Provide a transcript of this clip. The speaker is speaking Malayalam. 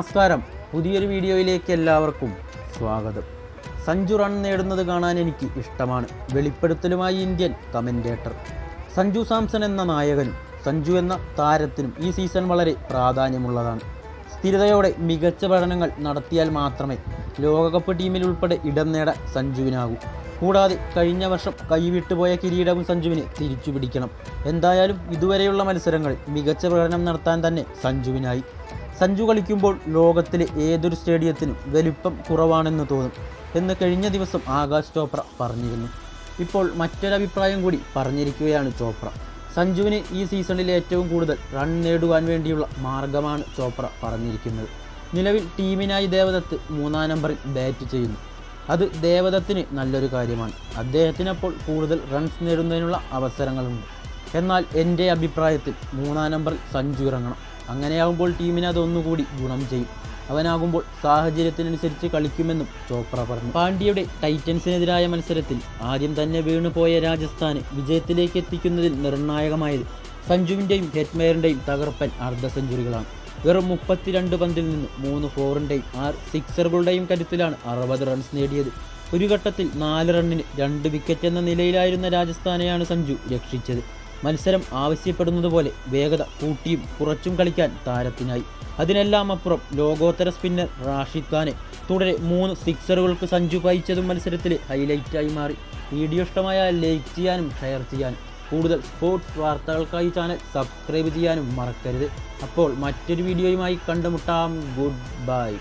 നമസ്കാരം, പുതിയൊരു വീഡിയോയിലേക്ക് എല്ലാവർക്കും സ്വാഗതം. സഞ്ജു റൺ നേടുന്നത് കാണാൻ എനിക്ക് ഇഷ്ടമാണ്. വെളിപ്പെടുത്തലുമായി ഇന്ത്യൻ കമൻറ്റേറ്റർ. സഞ്ജു സാംസൺ എന്ന നായകനും സഞ്ജു എന്ന താരത്തിനും ഈ സീസൺ വളരെ പ്രാധാന്യമുള്ളതാണ്. സ്ഥിരതയോടെ മികച്ച പഠനങ്ങൾ നടത്തിയാൽ മാത്രമേ ലോകകപ്പ് ടീമിൽ ഉൾപ്പെടെ ഇടം നേടാൻ സഞ്ജുവിനാകൂ. കൂടാതെ കഴിഞ്ഞ വർഷം കൈവിട്ടുപോയ കിരീടവും സഞ്ജുവിന് തിരിച്ചു പിടിക്കണം. എന്തായാലും ഇതുവരെയുള്ള മത്സരങ്ങൾ മികച്ച പ്രകടനം നടത്താൻ തന്നെ സഞ്ജുവിനായി. സഞ്ജു കളിക്കുമ്പോൾ ലോകത്തിലെ ഏതൊരു സ്റ്റേഡിയത്തിനും വലിപ്പം കുറവാണെന്ന് തോന്നും എന്ന് കഴിഞ്ഞ ദിവസം ആകാശ് ചോപ്ര പറഞ്ഞിരുന്നു. ഇപ്പോൾ മറ്റൊരഭിപ്രായം കൂടി പറഞ്ഞിരിക്കുകയാണ് ചോപ്ര. സഞ്ജുവിന് ഈ സീസണിൽ ഏറ്റവും കൂടുതൽ റൺ നേടുവാൻ വേണ്ടിയുള്ള മാർഗമാണ് ചോപ്ര പറഞ്ഞിരിക്കുന്നത്. നിലവിൽ ടീമിനായി ദേവദത്ത് 3-ാം നമ്പറിൽ ബാറ്റ് ചെയ്യുന്നു. അത് ദേവദത്തിന് നല്ലൊരു കാര്യമാണ്. അദ്ദേഹത്തിനപ്പോൾ കൂടുതൽ റൺസ് നേടുന്നതിനുള്ള അവസരങ്ങളുണ്ട്. എന്നാൽ എൻ്റെ അഭിപ്രായത്തിൽ 3-ാം നമ്പറിൽ സഞ്ജു ഇറങ്ങണം. അങ്ങനെയാകുമ്പോൾ ടീമിന് അതൊന്നുകൂടി ഗുണം ചെയ്യും. അവനാകുമ്പോൾ സാഹചര്യത്തിനനുസരിച്ച് കളിക്കുമെന്നും ചോപ്ര പറഞ്ഞു. പാണ്ഡ്യയുടെ ടൈറ്റൻസിനെതിരായ മത്സരത്തിൽ ആദ്യം തന്നെ വീണുപോയ രാജസ്ഥാന് വിജയത്തിലേക്ക് എത്തിക്കുന്നതിൽ നിർണായകമായത് സഞ്ജുവിൻ്റെയും ഹെറ്റ്മെയറിൻ്റെയും തകർപ്പൻ അർദ്ധ സെഞ്ചുറികളാണ്. വെറും 32 പന്തിൽ നിന്ന് 3 4-ൻ്റെയും 6 സിക്സറുകളുടെയും കരുത്തിലാണ് 60 റൺസ് നേടിയത്. ഒരു ഘട്ടത്തിൽ 4 റണ്ണിന് 2 വിക്കറ്റ് എന്ന നിലയിലായിരുന്ന രാജസ്ഥാനെയാണ് സഞ്ജു രക്ഷിച്ചത്. മത്സരം ആവശ്യപ്പെടുന്നത് പോലെ വേഗത കൂട്ടിയും കുറച്ചും കളിക്കാൻ താരത്തിനായി. അതിനെല്ലാം അപ്പുറം ലോകോത്തര സ്പിന്നർ റാഷിദ് ഖാനെ തുടരെ 3 സിക്സറുകൾക്ക് സഞ്ജു പായിച്ചതും മത്സരത്തിലെ ഹൈലൈറ്റായി മാറി. വീഡിയോ ഇഷ്ടമായാൽ ലൈക്ക് ചെയ്യാനും ഷെയർ ചെയ്യാനും കൂടുതൽ സ്പോർട്സ് വാർത്തകൾക്കായി ചാനൽ സബ്സ്ക്രൈബ് ചെയ്യാനും മറക്കരുത്. അപ്പോൾ മറ്റൊരു വീഡിയോയുമായി കണ്ടുമുട്ടാം. Good bye.